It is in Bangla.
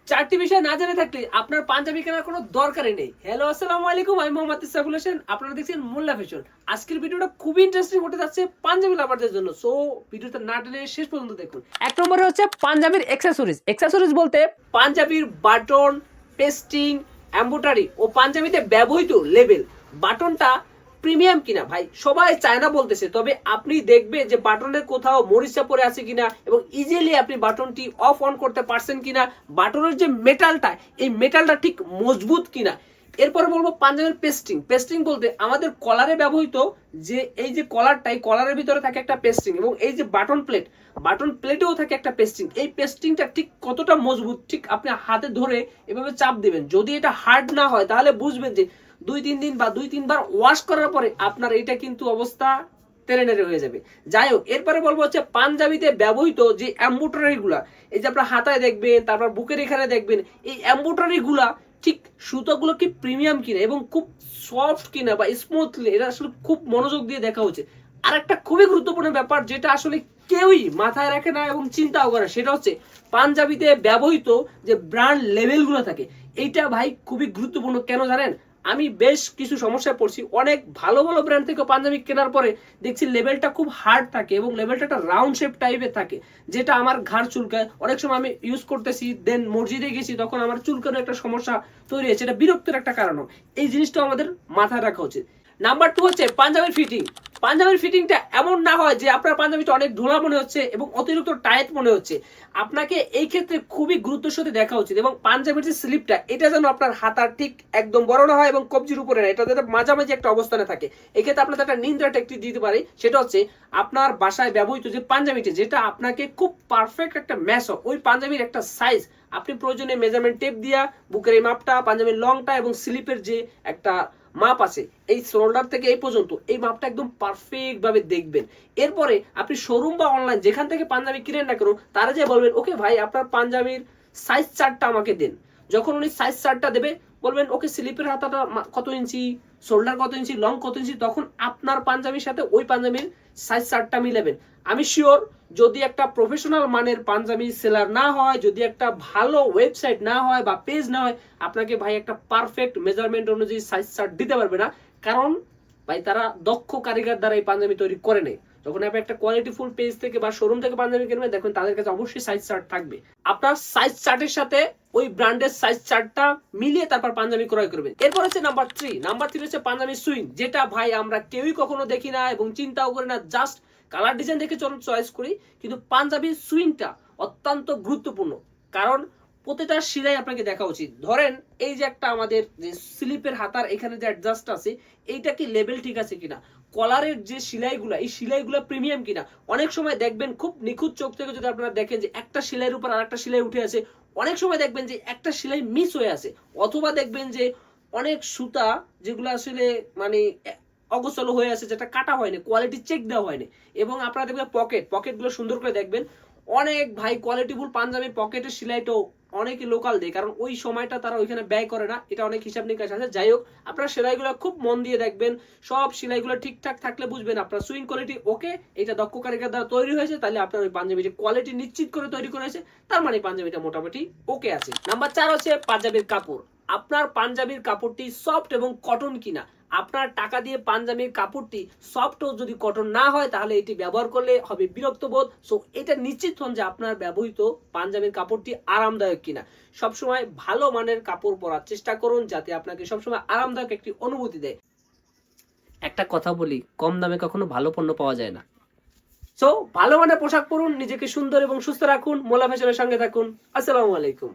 চারটি বিষয় না জেনে থাকলে আপনার পাঞ্জাবি কেনার কোনো দরকারই নেই। হ্যালো, আসসালামু আলাইকুম, আমি মোহাম্মদ ইসরাফুল হোসেন। আপনারা দেখছেন মোল্লা ফ্যাশন। আজকের ভিডিওটা খুবই ইন্টারেস্টিং হতে যাচ্ছে পাঞ্জাবি লাভারদের জন্য। সো ভিডিওটা না টেনে শেষ পর্যন্ত দেখুন। এক নম্বরে হচ্ছে পাঞ্জাবির অ্যাক্সেসরিজ। অ্যাক্সেসরিজ বলতে পাঞ্জাবির বাটন, পেস্টিং, এমব্রয়ডারি ও পাঞ্জাবিতে ব্যবহৃত লেবেল। বাটনটা প্রিমিয়াম কিনা ভাই সবাই চায় না বলতেছে, তবে আপনি দেখবে যে বাটনের কোথাও মরিচা পড়ে আছে কিনা এবং ইজিলি আপনি বাটনটি অফ অন করতে পারছেন কিনা, বাটনের যে মেটালটা এই মেটালটা ঠিক মজবুত কিনা। এরপরে বলবো পাঞ্জাবের পেস্টিং। পেস্টিং বলতে আমাদের কলারে ব্যবহৃত যে এই যে কলারটাই, কলারের ভিতরে থাকে একটা পেস্টিং এবং এই যে বাটন প্লেট, বাটন প্লেটেও থাকে একটা পেস্টিং। এই পেস্টিংটা ঠিক কতটা মজবুত, ঠিক আপনি হাতে ধরে এভাবে চাপ দিবেন। যদি এটা হার্ড না হয় তাহলে বুঝবেন যে 2-3 দিন বা 2-3 বার ওয়াশ করার পরে আপনার এটা কিন্তু অবস্থা তেরে নেড়ে হয়ে যাবে। যাই হোক, এরপরে বলবো হচ্ছে পাঞ্জাবিতে ব্যবহৃত যে এমব্রয়ডারি গুলা, এই যে আপনার হাতায় দেখবেন, তারপর বুকের এখানে দেখবেন, এই এমব্রয়ডারি গুলা ঠিক সুতোগুলো কি প্রিমিয়াম কিনা এবং খুব সফট কিনা বা স্মুথলি, এটা আসলে খুব মনোযোগ দিয়ে দেখা হচ্ছে। আর একটা খুবই গুরুত্বপূর্ণ ব্যাপার যেটা আসলে কেউই মাথায় রাখে না এবং চিন্তাও করে, সেটা হচ্ছে পাঞ্জাবিতে ব্যবহৃত যে ব্র্যান্ড লেভেল গুলো থাকে। এইটা ভাই খুবই গুরুত্বপূর্ণ। কেন জানেন? আমি বেশ কিছু সমস্যায় পড়ছি। অনেক ভালো ভালো ব্র্যান্ড থেকে পাঞ্জাবি কেনার পরে দেখছি লেভেলটা খুব হার্ড থাকে এবং লেভেলটা একটা রাউন্ড শেপ টাইপের থাকে, যেটা আমার ঘাড় চুলকায়। অনেক সময় আমি ইউজ করতেছি, দেন মসজিদে গেছি, তখন আমার চুলকানোর একটা সমস্যা তৈরি হয়েছে। এটা বিরক্তের একটা কারণ। এই জিনিসটা আমাদের মাথায় রাখা উচিত। নাম্বার 2 হচ্ছে পাঞ্জাবির ফিটিং। পাঞ্জাবির ফিটিংটা এমন না হয় যে আপনার পাঞ্জাবিটা অনেক ঢোলা মনে হচ্ছে এবং অতিরিক্ত টাইট মনে হচ্ছে। আপনাকে এই ক্ষেত্রে খুবই গুরুত্বের সাথে দেখা উচিত এবং পাঞ্জাবির যে স্লিপটা, এটা যেন আপনার হাতার ঠিক একদম বড় না হয় এবং কবজির উপরে না, এটা যাতে মাঝামাঝি একটা অবস্থানে থাকে। এক্ষেত্রে আপনাদের একটা নিন্দ্রা টেকনিক দিতে পারি, সেটা হচ্ছে আপনার বাসায় ব্যবহৃত যে পাঞ্জাবিটি, যেটা আপনাকে খুব পারফেক্ট একটা ম্যাচ হয়, ওই পাঞ্জাবির একটা সাইজ আপনি প্রয়োজনে মেজারমেন্ট টেপ দিয়া বুকের এই মাপটা, পাঞ্জাবির লংটা এবং স্লিপের যে একটা মাপ আছে এই শোল্ডার থেকে এই পর্যন্ত, এই মাপটা একদম পারফেক্ট ভাবে দেখবেন। এরপরে আপনি শোরুম বা অনলাইন যেখান থেকে পাঞ্জাবি কিনেন না কেন, তারা যে বলবেন ওকে ভাই আপনার পাঞ্জাবির সাইজ চার্টটা আমাকে দেন। যখন উনি সাইজ চার্টটা দেবে, বলবেন ওকে স্লিপের হাতাটা কত ইঞ্চি, শোল্ডার কত ইঞ্চি, লং কত ইঞ্চি, তখন আপনার পাঞ্জাবির সাথে ওই পাঞ্জাবির সাইজ চার্টটা মিলাবেন। আমি শিওর, যদি একটা প্রফেশনাল মানের পাঞ্জাবি সেলার না হয়, যদি একটা ভালো ওয়েবসাইট না হয় বা পেজ না হয়, আপনাকে ভাই একটা পারফেক্ট মেজারমেন্ট অনুযায়ী সাইজ চার্ট দিতে পারবে না। কারণ ভাই তারা দক্ষ কারিগর দ্বারা এই পাঞ্জাবি তৈরি করে নেয়। যখন আপনি একটা কোয়ালিটিফুল পেজ থেকে বা শোরুম থেকে পাঞ্জাবি কিনবেন, দেখবেন তাদের কাছে অবশ্যই সাইজ চার্ট থাকবে। আপনার সাইজ চার্টের সাথে ওই ব্র্যান্ডের সাইজ চার্টটা মিলিয়ে তারপর পাঞ্জাবি ক্রয় করবেন। এরপর হচ্ছে নাম্বার 3। নাম্বার 3 হচ্ছে পাঞ্জাবি সুইং, যেটা ভাই আমরা কেউই কখনো দেখি না এবং চিন্তাও করি না, জাস্ট কালার ডিজাইন দেখে চয়েস করি। কিন্তু পাঞ্জাবি সুইংটা অত্যন্ত গুরুত্বপূর্ণ, কারণ প্রতিটা সেলাই আপনাকে দেখা উচিত। ধরেন এই যে একটা আমাদের যে স্লিপের হাতার এখানে যে অ্যাডজাস্ট আছে, এইটা কি লেভেল ঠিক আছে কিনা, কলারের যে সেলাইগুলা, এই সেলাইগুলা প্রিমিয়াম কিনা। অনেক সময় দেখবেন খুব নিখুঁত চোখ থেকে যদি আপনারা দেখেন যে একটা সেলাইয়ের উপর আরেকটা সেলাই উঠে আছে, অনেক সময় দেখবেন যে একটা সেলাই মিস হয়ে আছে, অথবা দেখবেন যে অনেক সুতা যেগুলো আসলে মানে অগোছালো হয়ে আছে, যেটা কাটা হয়নি, কোয়ালিটি চেক দেওয়া হয়নি। এবং আপনারা দেখবেন পকেটগুলো সুন্দর করে দেখবেন। অনেক ভাই কোয়ালিটিফুল পাঞ্জাবির পকেটের সেলাইটাও অনেকে লোকাল দেয়, কারণ ওই সময়টা তারা ওইখানে ব্যয় করে না। এটা অনেক হিসাব নিকাশ আছে। যাই হোক, আপনারা সেলাইগুলো খুব মন দিয়ে দেখবেন। সব সেলাইগুলো ঠিকঠাক থাকলে বুঝবেন আপনার সুইং কোয়ালিটি ওকে, এটা দক্ষ কারিগর দ্বারা তৈরি হয়েছে। তাহলে আপনার ওই পাঞ্জাবির কোয়ালিটি নিশ্চিত করে তৈরি করেছে, তার মানে পাঞ্জাবিটা মোটামুটি ওকে আছে। নাম্বার 4 হচ্ছে পাঞ্জাবির কাপড়। আপনার পাঞ্জাবির কাপড়টি সফট এবং কটন কিনা। আপনার টাকা দিয়ে পাঞ্জাবির কাপড়টি সফট ও যদি কটন না হয়, তাহলে এটি ব্যবহার করলে হবে বিরক্ত বোধ। সো এটা নিশ্চিত হন যে আপনার ব্যবহৃত পাঞ্জাবির কাপড়টি আরামদায়ক কিনা। সবসময় ভালো মানের কাপড় পরার চেষ্টা করুন, যাতে আপনাকে সবসময় আরামদায়ক একটি অনুভূতি দেয়। একটা কথা বলি, কম দামে কখনো ভালো পণ্য পাওয়া যায় না। সো ভালো মানের পোশাক পরুন, নিজেকে সুন্দর এবং সুস্থ রাখুন, মোলা ফ্যাশনের সঙ্গে থাকুন। আসসালামু আলাইকুম।